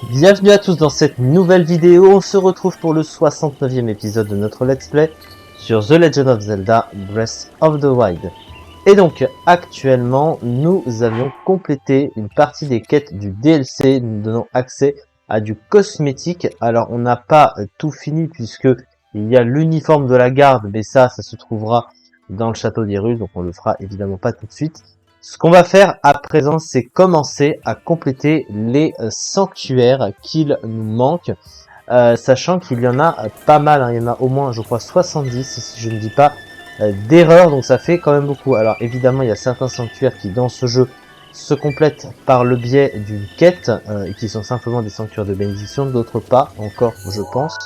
Bienvenue à tous dans cette nouvelle vidéo, on se retrouve pour le 69e épisode de notre Let's Play sur The Legend of Zelda Breath of the Wild. Et donc actuellement nous avions complété une partie des quêtes du DLC, nous donnant accès à du cosmétique. Alors on n'a pas tout fini puisque il y a l'uniforme de la garde, mais ça se trouvera dans le château d'Hyrule, donc on le fera évidemment pas tout de suite. Ce qu'on va faire à présent, c'est commencer à compléter les sanctuaires qu'il nous manque, sachant qu'il y en a pas mal, hein. Il y en a au moins, je crois, 70, si je ne dis pas d'erreur, donc ça fait quand même beaucoup. Alors évidemment, il y a certains sanctuaires qui, dans ce jeu, se complètent par le biais d'une quête, et qui sont simplement des sanctuaires de bénédiction, d'autres pas, encore, je pense.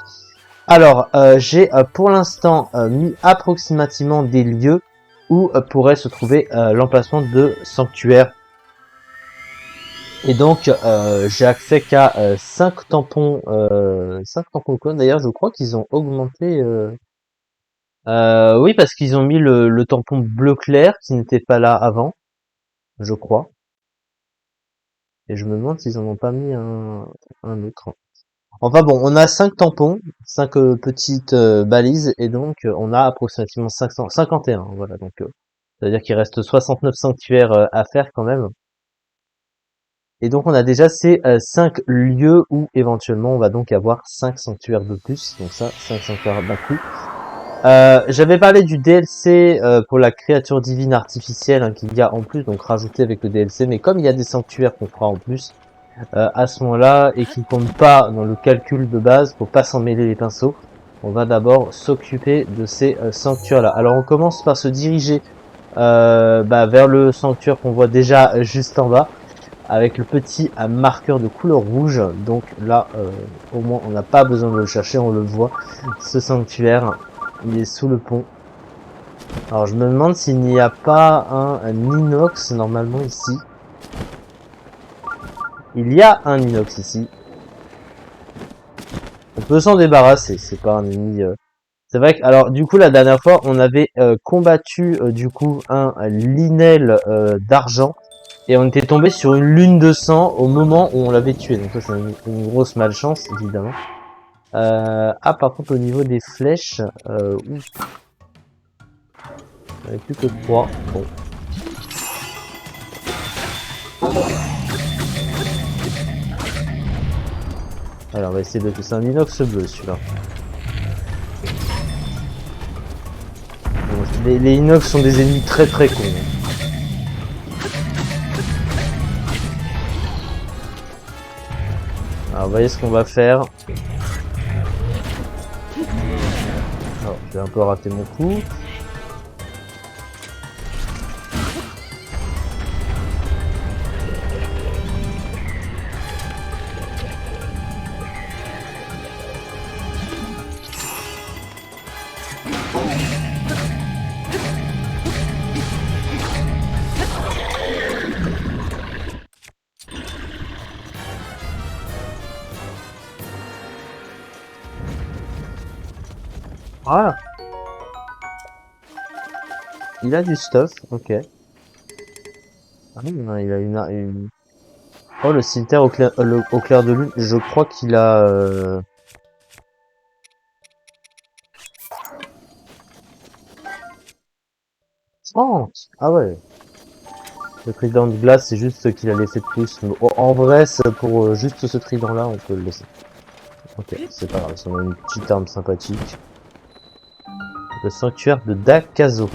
Alors, j'ai pour l'instant mis approximativement des lieux où pourrait se trouver l'emplacement de sanctuaires. Et donc, j'ai accès qu'à 5 tampons, 5 tampons clones. D'ailleurs, je crois qu'ils ont augmenté. Oui, parce qu'ils ont mis le tampon bleu clair qui n'était pas là avant, je crois. Et je me demande s'ils en ont pas mis un autre. Enfin bon, on a 5 tampons, 5 petites balises, et donc on a approximativement 551. Voilà, donc c'est-à-dire qu'il reste 69 sanctuaires à faire quand même. Et donc on a déjà ces 5 lieux où éventuellement on va donc avoir 5 sanctuaires de plus. Donc ça, 5 sanctuaires d'un coup. J'avais parlé du DLC pour la créature divine artificielle, hein, qu'il y a en plus, donc rajouté avec le DLC. Mais comme il y a des sanctuaires qu'on fera en plus à ce moment-là et qui ne comptent pas dans le calcul de base, faut pas s'en mêler les pinceaux. On va d'abord s'occuper de ces sanctuaires-là. Alors on commence par se diriger vers le sanctuaire qu'on voit déjà juste en bas, avec le petit marqueur de couleur rouge. Donc là, au moins, on n'a pas besoin de le chercher, on le voit. Ce sanctuaire, il est sous le pont. Alors je me demande s'il n'y a pas un inox normalement ici. Il y a un inox ici. On peut s'en débarrasser, c'est pas un ennemi... C'est vrai que, alors du coup la dernière fois on avait combattu du coup un Linel d'argent, et on était tombé sur une lune de sang au moment où on l'avait tué, donc ça c'est une grosse malchance évidemment. Ah, par contre au niveau des flèches, ouf, il n'y avait plus que 3, bon. Alors on va essayer de... C'est un inox bleu celui-là. Bon, les inox sont des ennemis très très cons. Alors vous voyez ce qu'on va faire. Alors j'ai un peu raté mon coup. Voilà. Il a du stuff, ok. Ah non, il a une... Oh, le cimetière au clair de lune, je crois qu'il a... Oh, ah ouais. Le trident de glace, c'est juste qu'il a laissé de plus. Mais en vrai, pour juste ce trident-là, on peut le laisser. Ok, c'est pas grave, on a une petite arme sympathique. Le sanctuaire de Dakazo.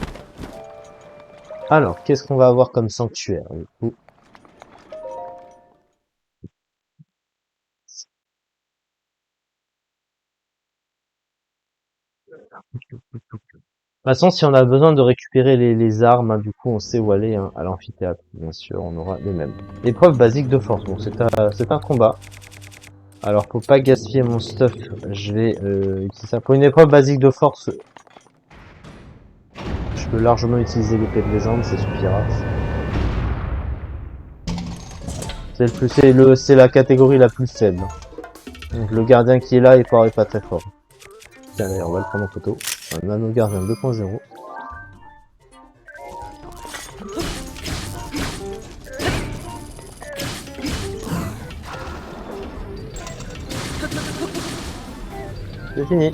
Alors, qu'est-ce qu'on va avoir comme sanctuaire? De toute façon, si on a besoin de récupérer les armes, hein, du coup, on sait où aller, hein, à l'amphithéâtre. Bien sûr, on aura les mêmes. Épreuve basique de force. Bon, c'est un combat. Alors, pour pas gaspiller mon stuff, je vais utiliser ça. Pour une épreuve basique de force, je peux largement utiliser l'épée de légende, ça suffira. C'est la catégorie la plus faible. Donc, le gardien qui est là, il paraît pas très fort. Tiens, d'ailleurs, on va le prendre en photo. Un anneau gardien 2.0. C'est fini.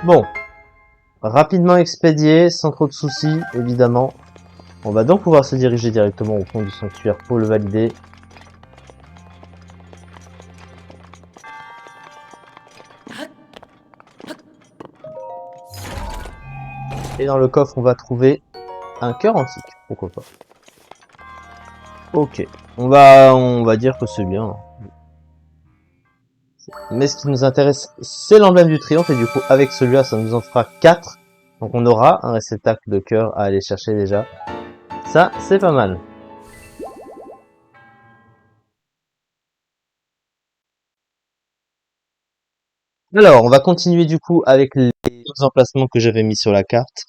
Bon. Rapidement expédié, sans trop de soucis, évidemment. On va donc pouvoir se diriger directement au fond du sanctuaire pour le valider. Et dans le coffre, on va trouver un cœur antique. Pourquoi pas. Ok. On va dire que c'est bien. Mais ce qui nous intéresse, c'est l'emblème du triomphe. Et du coup, avec celui-là, ça nous en fera 4. Donc on aura un réceptacle de cœur à aller chercher déjà. Ça, c'est pas mal. Alors, on va continuer du coup avec les autres emplacements que j'avais mis sur la carte.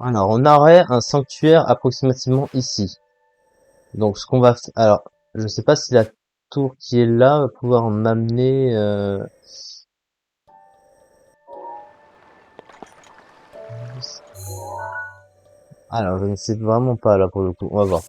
Alors, on aurait un sanctuaire approximativement ici. Donc, ce qu'on va faire... Alors, je sais pas si la tour qui est là va pouvoir m'amener... Alors, je ne sais vraiment pas là pour le coup. On va voir.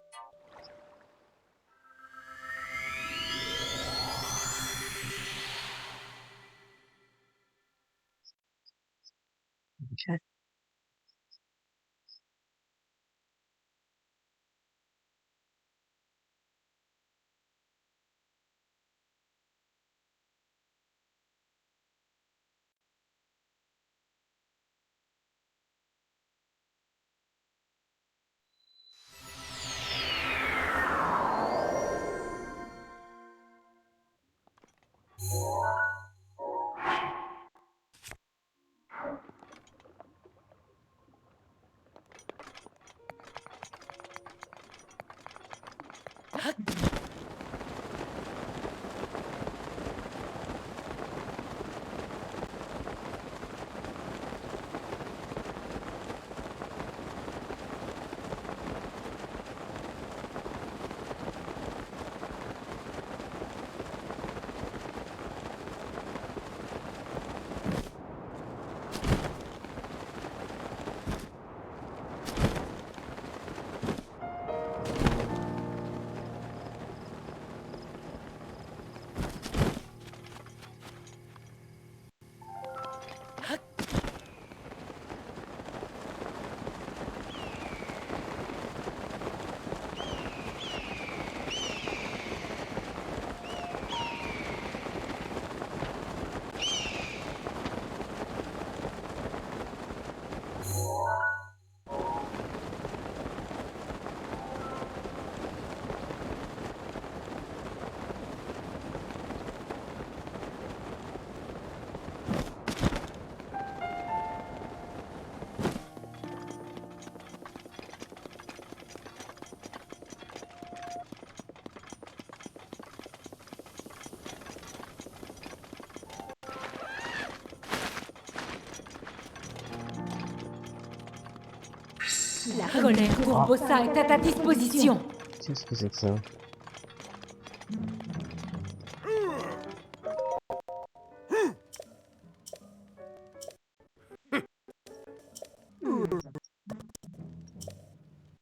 La colère d'Urbosa est à ta disposition. Qu'est-ce que c'est que ça?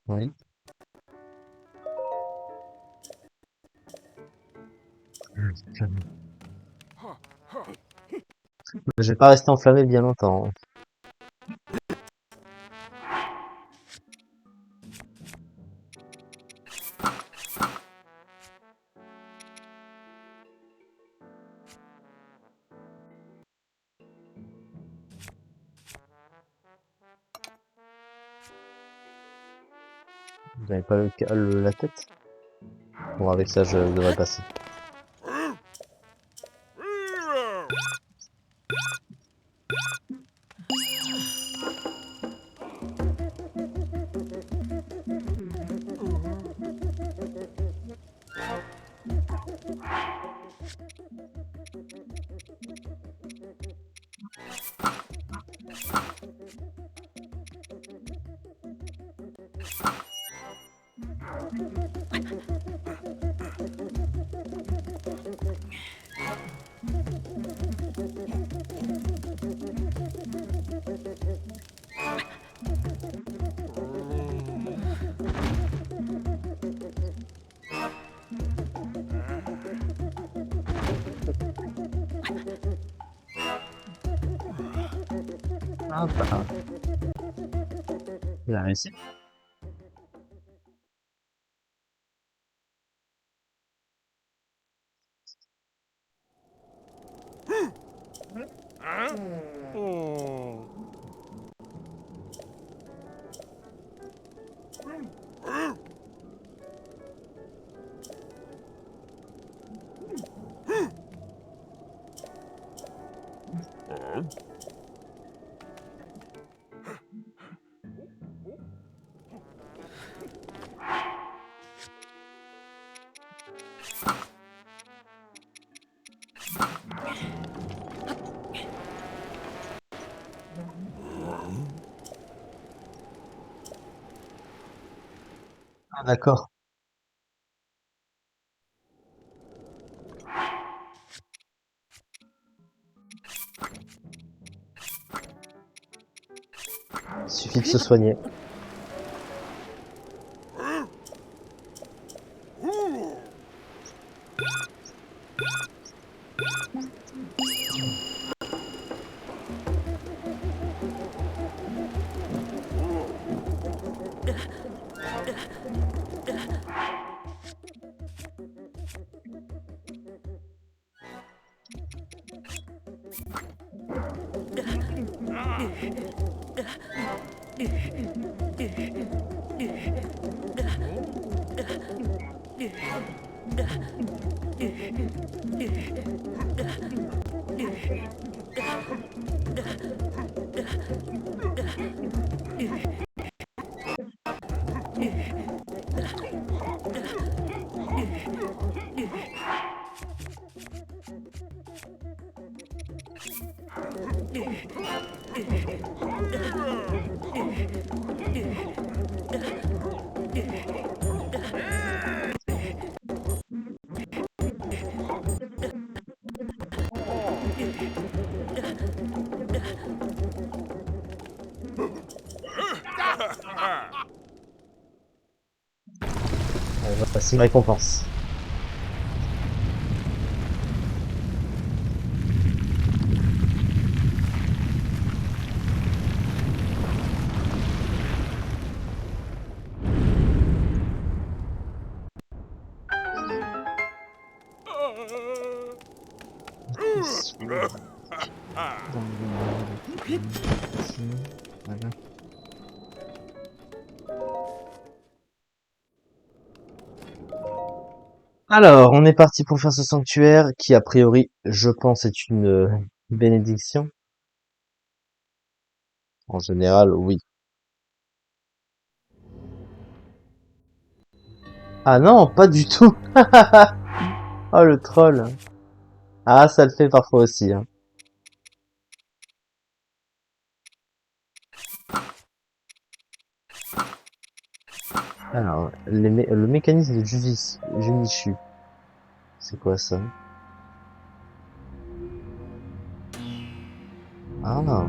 Oui. Je vais pas rester enflammé bien longtemps, hein. Vous n'avez pas la tête? Bon, avec ça, je devrais passer. Ah bah, il a réussi. Ah d'accord. Il suffit de se soigner. Voici une récompense. Voilà. Alors, on est parti pour faire ce sanctuaire qui, a priori, je pense, est une bénédiction. En général, oui. Ah non, pas du tout. Oh, le troll. Ah, ça le fait parfois aussi, hein. Alors, le mécanisme de Junichu, c'est quoi ça? Ah,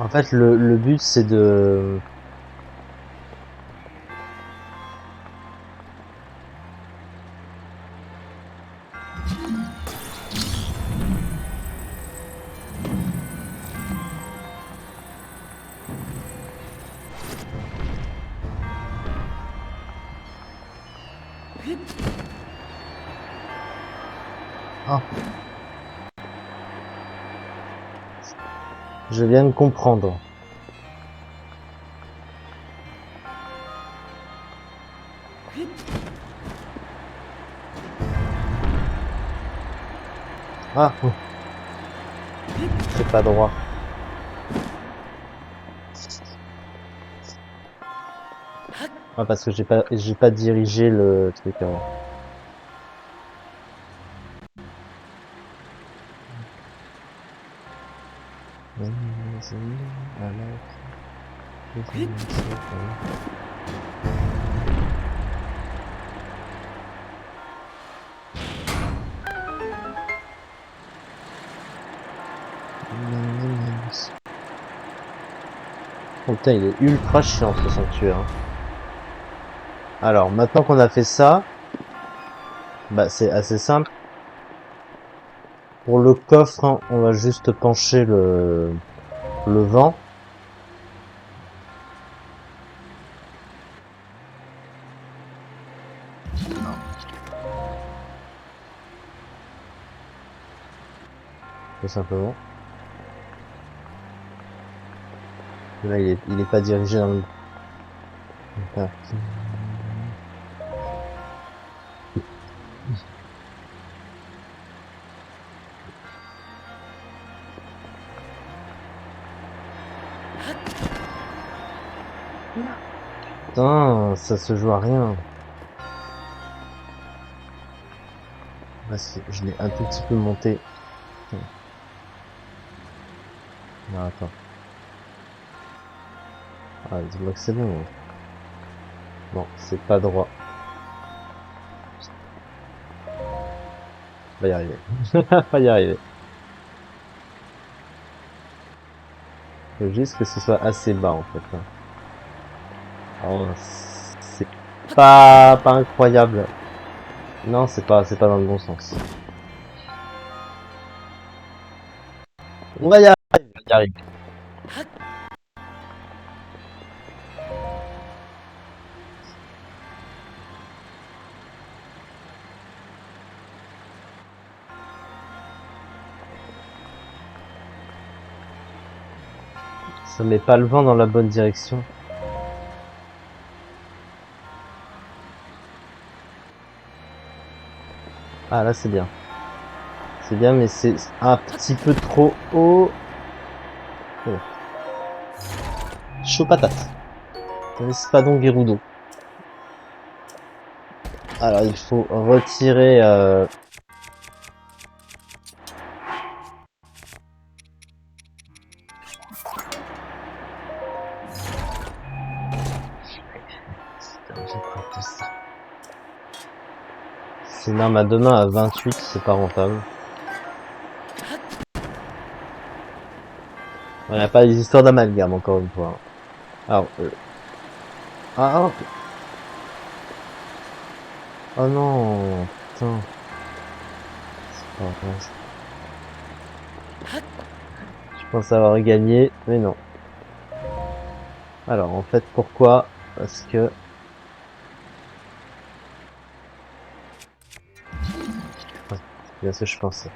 En fait, le but, c'est de... Ah, je viens de comprendre. Ah, c'est pas droit. Ah, parce que j'ai pas dirigé le truc avant. Oh, putain, il est ultra chiant ce sanctuaire. Hein. Alors, maintenant qu'on a fait ça, bah c'est assez simple. Pour le coffre, hein, on va juste pencher le vent. Tout simplement. Là, il est pas dirigé dans le... Ah. Putain, ça se joue à rien. Parce que je l'ai un tout petit peu monté. Non, attends. Ah, dis-moi que c'est bon. Hein. Non, c'est pas droit. Va y arriver. Va y arriver. Faut juste que ce soit assez bas en fait. Hein. Oh, c'est pas incroyable. Non, c'est pas dans le bon sens. On va y arriver, on va y arriver. Ça met pas le vent dans la bonne direction. Ah là c'est bien. C'est bien mais c'est un petit peu trop haut. Oh. Chaud patate. Espadon Gerudo. Alors il faut retirer c'est une arme à deux mains à 28, c'est pas rentable. On n'a pas les histoires d'amalgame encore une fois. Alors, ah, Oh non, putain, c'est pas vrai. Je pense avoir gagné, mais non. Alors, en fait, pourquoi? Parce que, ouais, c'est bien ce que je pensais.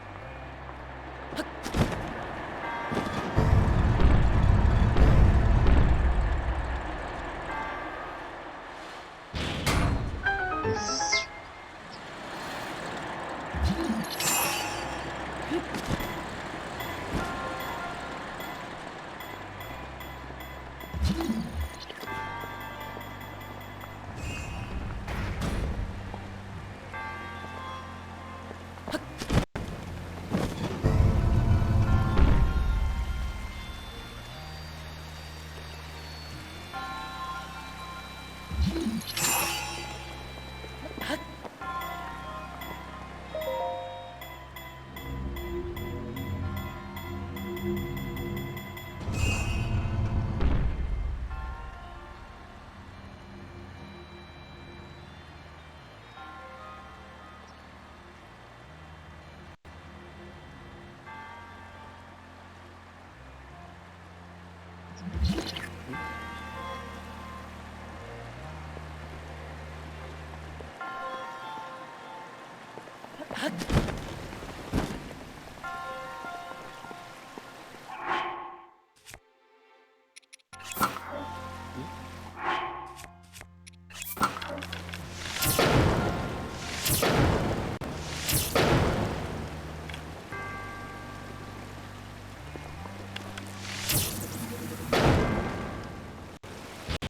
Yes.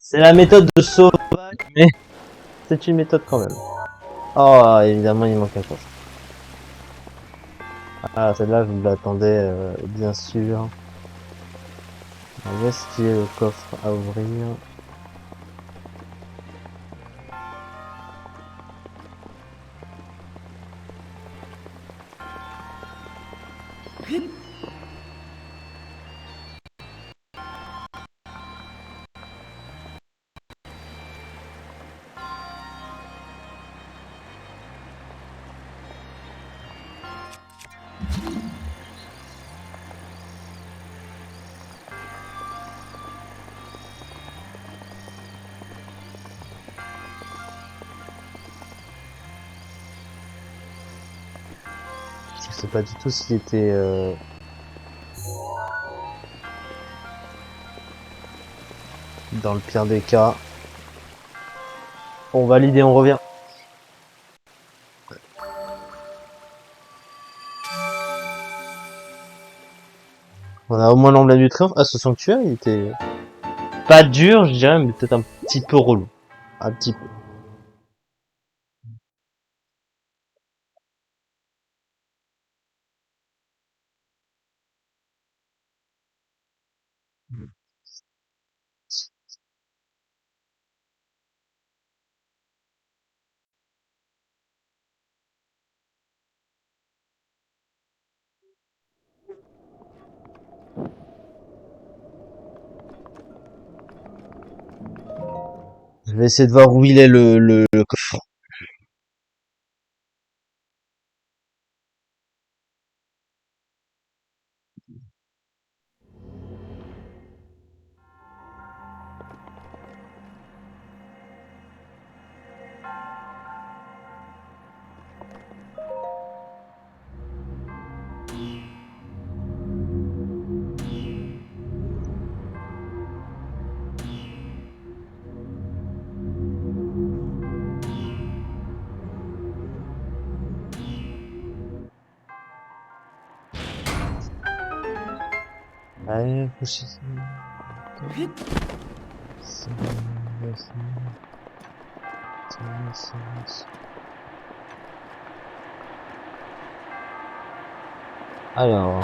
C'est la méthode de sauvage, mais c'est une méthode quand même. Oh, évidemment, il manque un coffre. Ah, celle-là, je l'attendais, bien sûr. Alors, où est-ce qu'il est le coffre à ouvrir? Je sais pas du tout s'il était, dans le pire des cas. On valide et on revient. On a au moins l'emblème du triomphe. Ah, ce sanctuaire, il était pas dur, je dirais, mais peut-être un petit peu relou. Un petit peu. Je vais essayer de voir où il est le coffre. Allez, couchez. Alors,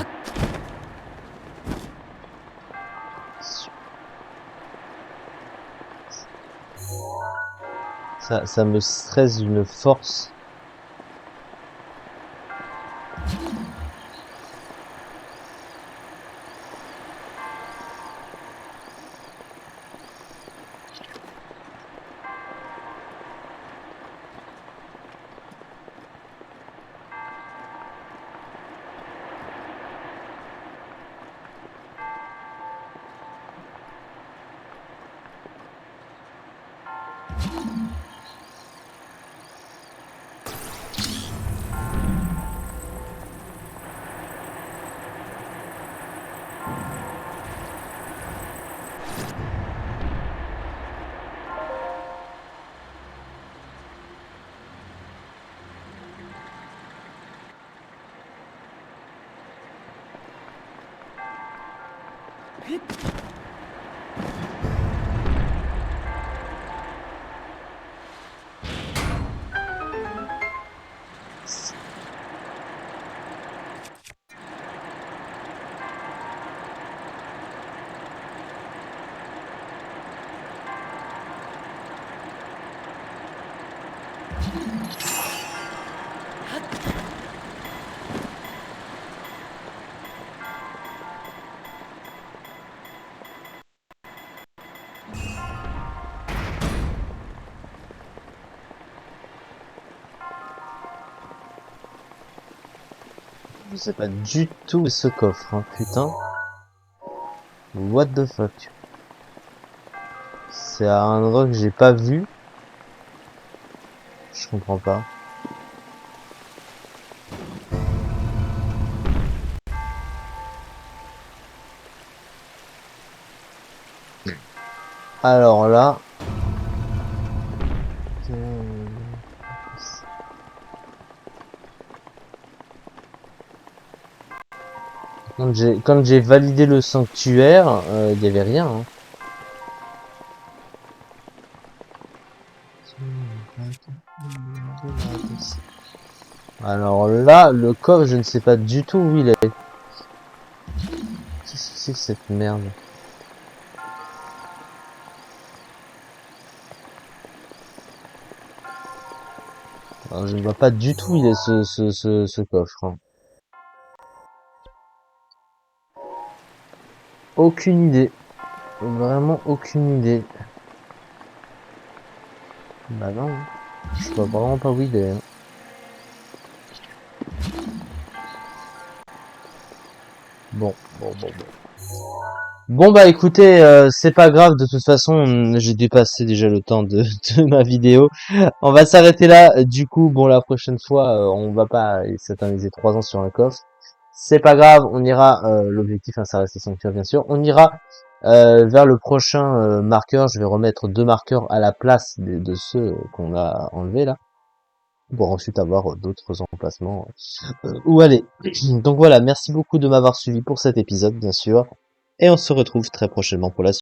ça me stresse d'une force. Je sais pas du tout ce coffre, hein, putain. What the fuck. C'est un endroit que j'ai pas vu. Je comprends pas. Alors là... Quand j'ai validé le sanctuaire, il y avait rien. Hein. Alors là, le coffre, je ne sais pas du tout où il est. Qu'est-ce que c'est que cette merde? Alors, je ne vois pas du tout où il est ce coffre. Hein. Aucune idée. Vraiment aucune idée. Bah non. Je vois vraiment pas où il est. Hein. Bon. Bon bah écoutez, c'est pas grave, de toute façon, j'ai dépassé déjà le temps de ma vidéo. On va s'arrêter là, du coup, bon la prochaine fois, on va pas s'éterniser 3 ans sur un coffre. C'est pas grave, on ira, l'objectif, hein, ça reste le sanctuaire bien sûr, on ira vers le prochain marqueur, je vais remettre 2 marqueurs à la place de ceux qu'on a enlevés là, pour ensuite avoir d'autres emplacements où aller. Donc voilà, merci beaucoup de m'avoir suivi pour cet épisode bien sûr. Et on se retrouve très prochainement pour la suite.